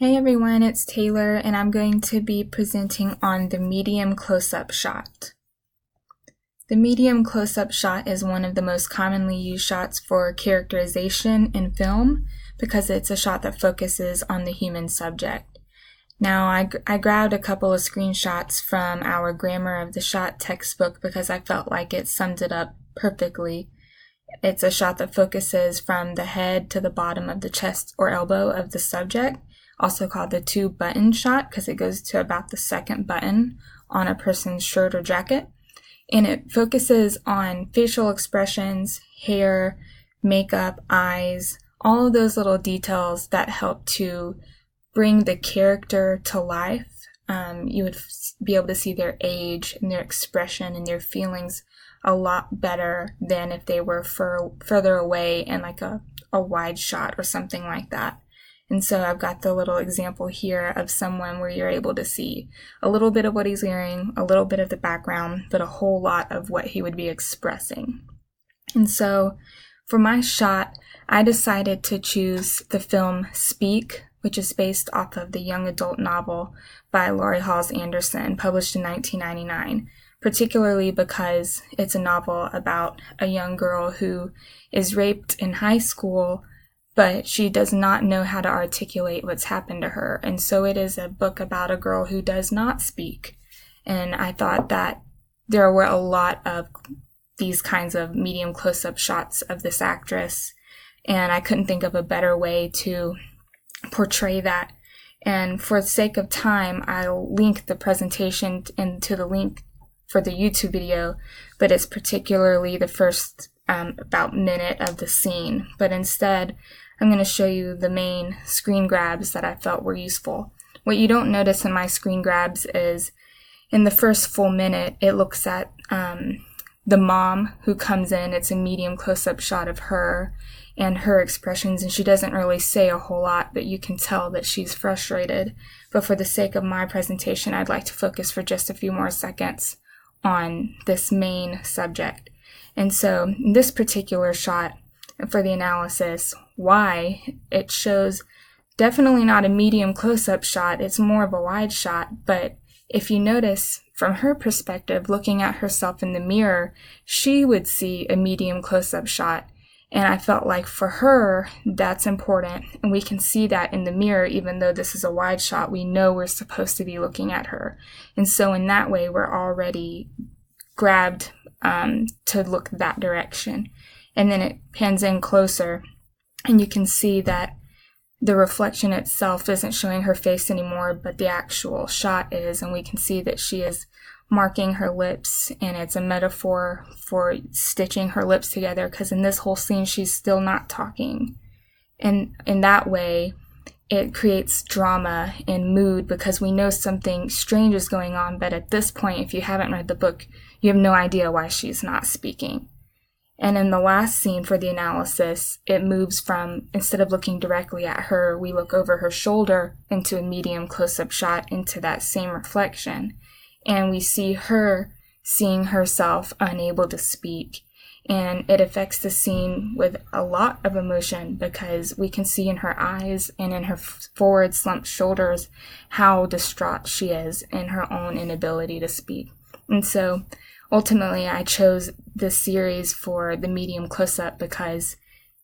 Hey everyone, it's Taylor, and I'm going to be presenting on the medium close-up shot. The medium close-up shot is one of the most commonly used shots for characterization in film because it's a shot that focuses on the human subject. Now, I grabbed a couple of screenshots from our Grammar of the Shot textbook because I felt like it summed it up perfectly. It's a shot that focuses from the head to the bottom of the chest or elbow of the subject, also called the two-button shot because it goes to about the second button on a person's shirt or jacket. And it focuses on facial expressions, hair, makeup, eyes, all of those little details that help to bring the character to life. You would be able to see their age and their expression and their feelings a lot better than if they were further away in like a wide shot or something like that. And so I've got the little example here of someone where you're able to see a little bit of what he's wearing, a little bit of the background, but a whole lot of what he would be expressing. And so for my shot, I decided to choose the film Speak, which is based off of the young adult novel by Laurie Halse Anderson, published in 1999, particularly because it's a novel about a young girl who is raped in high school, but she does not know how to articulate what's happened to her. And so it is a book about a girl who does not speak. And I thought that there were a lot of these kinds of medium close-up shots of this actress, and I couldn't think of a better way to portray that. And for the sake of time, I'll link the presentation into the link for the YouTube video, but it's particularly the first about minute of the scene. But instead, I'm going to show you the main screen grabs that I felt were useful. What you don't notice in my screen grabs is in the first full minute, it looks at the mom who comes in. It's a medium close-up shot of her and her expressions, and she doesn't really say a whole lot, but you can tell that she's frustrated. But for the sake of my presentation, I'd like to focus for just a few more seconds on this main subject. And so in this particular shot, for the analysis, why it shows definitely not a medium close-up shot, it's more of a wide shot. But if you notice from her perspective, looking at herself in the mirror, she would see a medium close-up shot. And I felt like for her, that's important. And we can see that in the mirror, even though this is a wide shot, we know we're supposed to be looking at her. And so in that way, we're already grabbed to look that direction. And then it pans in closer, and you can see that the reflection itself isn't showing her face anymore, but the actual shot is, and we can see that she is marking her lips, and it's a metaphor for stitching her lips together, because in this whole scene, she's still not talking. And in that way, it creates drama and mood because we know something strange is going on, but at this point, if you haven't read the book, you have no idea why she's not speaking. And in the last scene for the analysis, it moves from, instead of looking directly at her, we look over her shoulder into a medium close-up shot into that same reflection. And we see her seeing herself unable to speak. And it affects the scene with a lot of emotion because we can see in her eyes and in her forward slumped shoulders how distraught she is in her own inability to speak. And so ultimately, I chose this series for the medium close-up because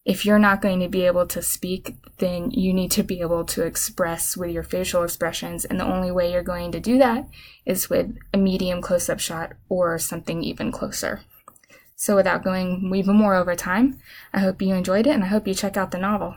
if you're not going to be able to speak, then you need to be able to express with your facial expressions. And the only way you're going to do that is with a medium close-up shot or something even closer. So without going even more over time, I hope you enjoyed it, and I hope you check out the novel.